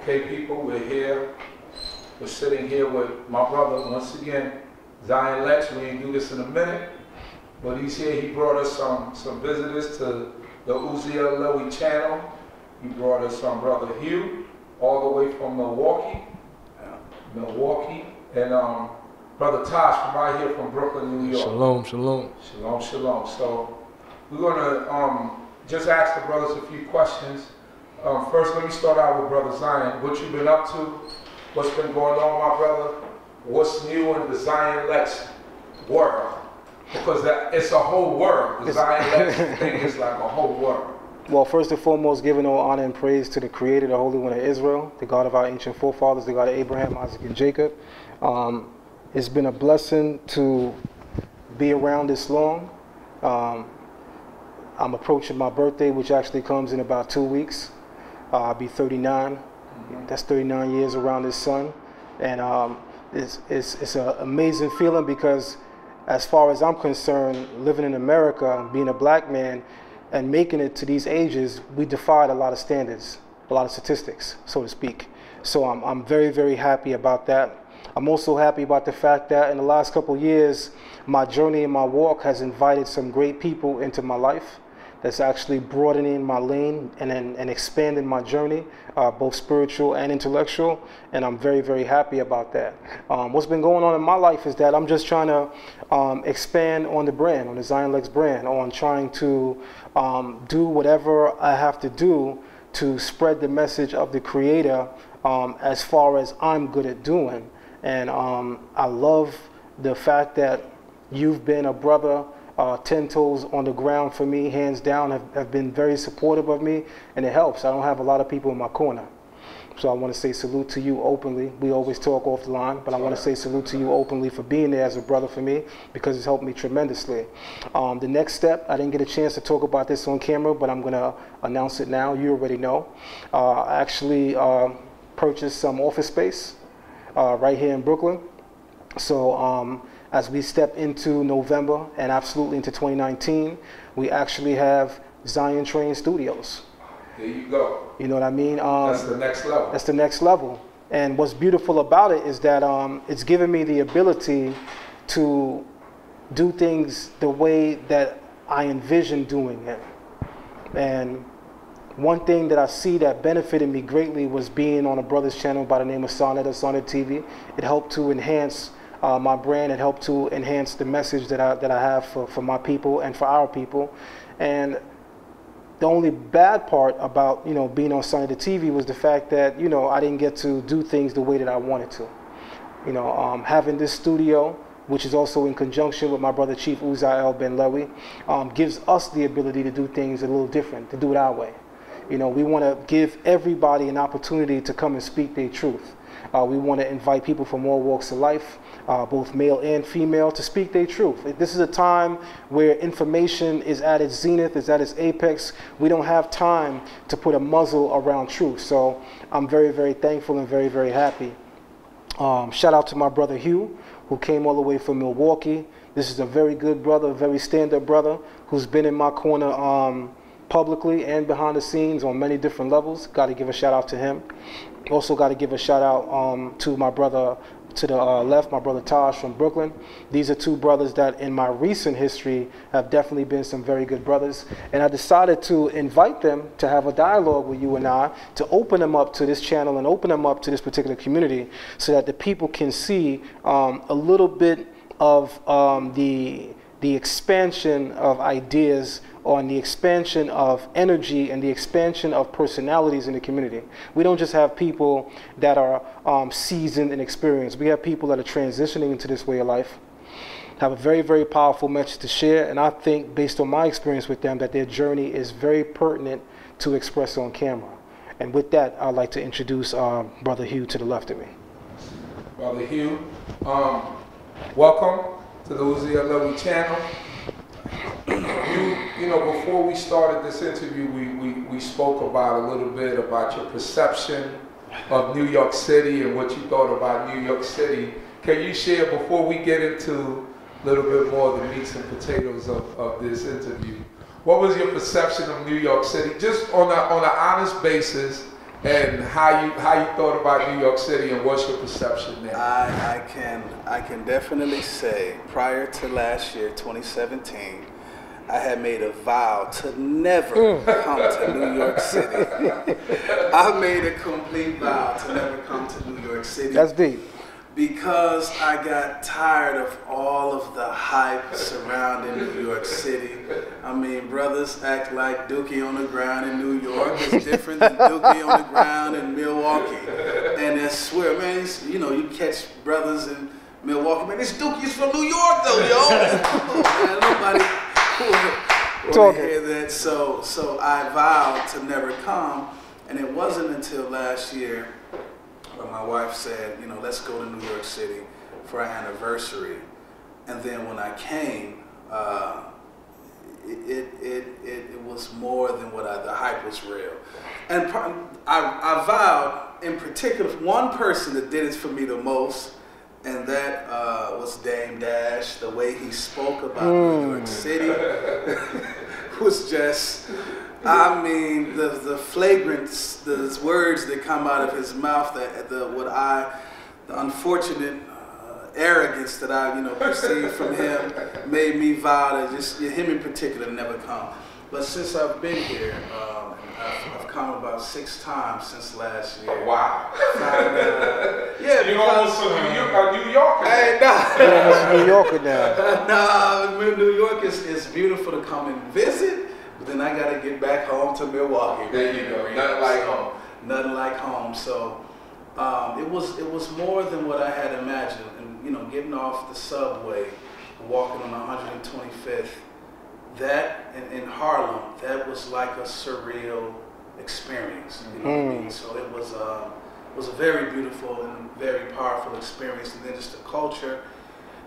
Okay, people, we're here. We're sitting here with my brother, once again, Zion Lexx. We ain't do this in a minute, but he's here. He brought us some visitors to the Avdiel Levi channel. He brought us Brother Hugh, all the way from Milwaukee. And Brother Tosh from right here from Brooklyn, New York. Shalom, shalom. Shalom, shalom. So we're gonna just ask the brothers a few questions. First, let me start out with Brother Zion. What you been up to? What's been going on, my brother? What's new in the Zion Lexx world? Because it's a whole world. The Zion Lexx thing is like a whole world. Well, first and foremost, giving all honor and praise to the Creator, the Holy One of Israel, the God of our ancient forefathers, the God of Abraham, Isaac, and Jacob. It's been a blessing to be around this long. I'm approaching my birthday, which actually comes in about 2 weeks. I'll be 39. That's 39 years around this sun. And it's an amazing feeling because as far as I'm concerned, living in America, being a black man, and making it to these ages, we defied a lot of standards, a lot of statistics, so to speak. So I'm very, very happy about that. I'm also happy about the fact that in the last couple of years, my journey and my walk has invited some great people into my life that's actually broadening my lane and expanding my journey, both spiritual and intellectual, and I'm very, very happy about that. What's been going on in my life is that I'm just trying to expand on the brand, on the Zion Lexx brand, on trying to do whatever I have to do to spread the message of the Creator as far as I'm good at doing. And I love the fact that you've been a brother 10 toes on the ground for me, hands down, have been very supportive of me, and it helps. I don't have a lot of people in my corner. So I want to say salute to you openly. We always talk off the line, but I want to say salute to you openly for being there as a brother for me, because it's helped me tremendously. The next step, I didn't get a chance to talk about this on camera, but I'm going to announce it now. You already know. I actually purchased some office space right here in Brooklyn. So as we step into November and absolutely into 2019, we actually have Zion Train Studios. There you go. You know what I mean? That's the next level. That's the next level. And what's beautiful about it is that it's given me the ability to do things the way that I envision doing it. And one thing that I see that benefited me greatly was being on a brother's channel by the name of Sonnet or Sonnet TV. It helped to enhance my brand. It helped to enhance the message that I have for my people and for our people. And the only bad part about being on Sonnet TV was the fact that I didn't get to do things the way that I wanted to. Having this studio, which is also in conjunction with my brother Chief Avdiel Levi, gives us the ability to do things a little different, to do it our way. We want to give everybody an opportunity to come and speak their truth. We want to invite people from all walks of life, both male and female, to speak their truth. This is a time where information is at its zenith, is at its apex. We don't have time to put a muzzle around truth. So I'm very, very thankful and very, very happy. Shout out to my brother Hugh, who came all the way from Milwaukee. This is a very good brother, a very stand-up brother, who's been in my corner publicly and behind the scenes on many different levels. Got to give a shout out to him. Also got to give a shout out to my brother to the left, my brother Tosh from Brooklyn. These are two brothers that in my recent history have definitely been some very good brothers. And I decided to invite them to have a dialogue with you and I, to open them up to this channel and open them up to this particular community so that the people can see a little bit of the expansion of ideas, on the expansion of energy and the expansion of personalities in the community. We don't just have people that are seasoned and experienced. We have people that are transitioning into this way of life, have a very, very powerful message to share, and I think, based on my experience with them, that their journey is very pertinent to express on camera. And with that, I'd like to introduce Brother Hugh to the left of me. Brother Hugh, welcome to the Avdiel Levi channel. Before we started this interview, we spoke about a little bit about your perception of New York City and what you thought about New York City. Can you share, before we get into a little bit more of the meats and potatoes of this interview, what was your perception of New York City, just on an honest basis, and how you thought about New York City and what's your perception there? I can definitely say prior to last year, 2017, I had made a vow to never come to New York City. I made a complete vow to never come to New York City. That's deep. Because I got tired of all of the hype surrounding New York City. I mean, brothers act like Dookie on the ground in New York is different than Dookie on the ground in Milwaukee. And I swear, man, you know, you catch brothers in Milwaukee, man, this Dookie's from New York though, yo. Man, nobody want to hear that. So I vowed to never come, and it wasn't until last year when my wife said, you know, let's go to New York City for our anniversary. And then when I came, it was more than what the hype was real. And I vowed, in particular, one person that did it for me the most, and that was Dame Dash. The way he spoke about New York City was just, I mean, the flagrance, the words that come out of his mouth, the unfortunate arrogance that I, you know, perceived from him made me vow to just, him in particular, never come. But since I've been here, I've come about 6 times since last year. Wow. Yeah, you're almost a New Yorker. Hey, nah. You're almost a New Yorker now. Nah, New York is beautiful to come and visit, but then I gotta get back home to Milwaukee. There you go. Nothing like home. Nothing like home. So it was more than what I had imagined. And you know, getting off the subway, walking on 125th. That in Harlem, that was like a surreal experience. You know what I mean? So it was a very beautiful and very powerful experience. And then just the culture,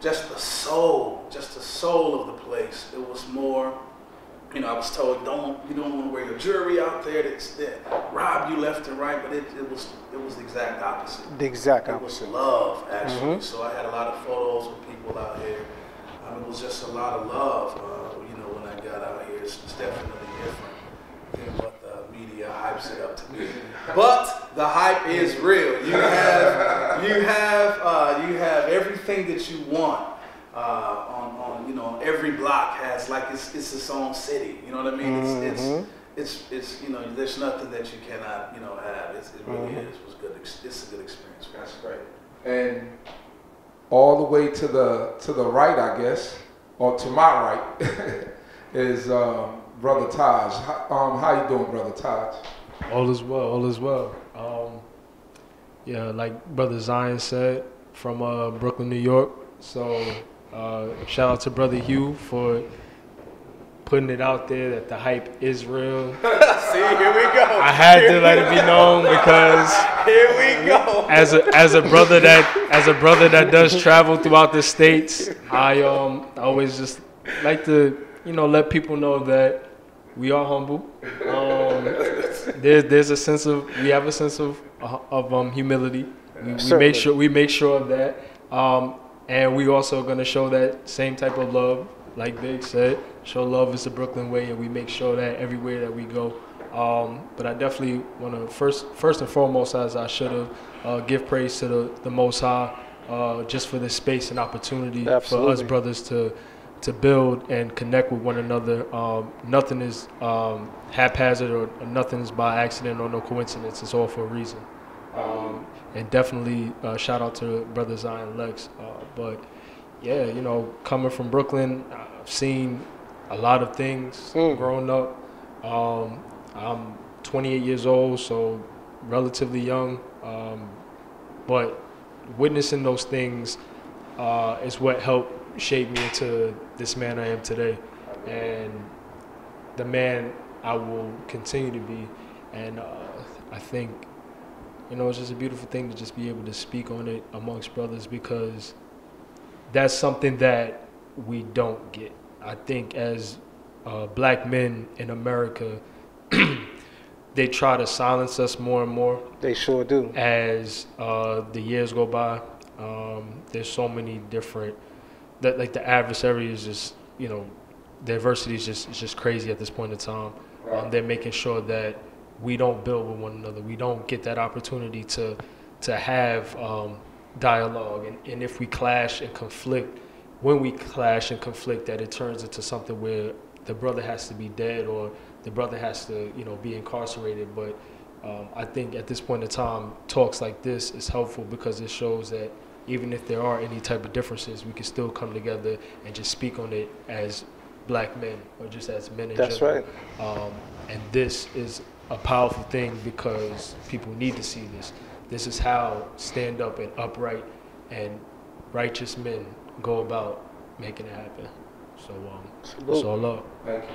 just the soul of the place. It was more, you know, I was told you don't want to wear your jewelry out there that rob you left and right, but it was the exact opposite. The exact opposite. It was love, actually. So I had a lot of photos with people out here. It was just a lot of love. You know, when I got out here, it's definitely different than what the media hypes it up to be. But the hype is real. You have everything that you want. On you know, every block has like it's its own city. You know what I mean? It's you know, there's nothing that you cannot, you know, have. It really is. It was good. It's a good experience. That's great. And all the way to the right, I guess, or to my right, is Brother Taj. How you doing, Brother Taj? All is well, all is well. Yeah, like Brother Zion said, from Brooklyn, New York. So shout out to Brother Hugh for putting it out there that the hype is real. See, here we go. I had to let it be known because here we go. As a brother that does travel throughout the states, I always just like to, you know, let people know that we are humble. There's a sense of, we have a sense of humility. We make sure of that, and we also gonna show that same type of love, like Big said. Show love is the Brooklyn way, and we make sure that everywhere that we go. But I definitely want to first and foremost, as I should have, give praise to the Most High, just for this space and opportunity for us brothers to build and connect with one another. Nothing is haphazard or nothing is by accident or no coincidence. It's all for a reason. And definitely shout out to Brother Zion Lexx. But yeah, you know, coming from Brooklyn, I've seen a lot of things growing up. I'm 28 years old, so relatively young. But witnessing those things is what helped shape me into this man I am today, and the man I will continue to be. And I think, you know, it's just a beautiful thing to just be able to speak on it amongst brothers, because that's something that we don't get. I think as black men in America, they try to silence us more and more. They sure do. As the years go by, there's so many different, that like the adversary is just, you know, the adversity is just crazy at this point in time. They're making sure that we don't build with one another. We don't get that opportunity to have dialogue. And if we clash and conflict, when we clash and conflict, that it turns into something where the brother has to be dead or the brother has to, you know, be incarcerated. But I think at this point in time, talks like this is helpful because it shows that even if there are any type of differences, we can still come together and just speak on it as black men or just as men in general. That's right. And this is a powerful thing because people need to see this. This is how stand up and upright and righteous men go about making it happen. So, it's all up. Thank you.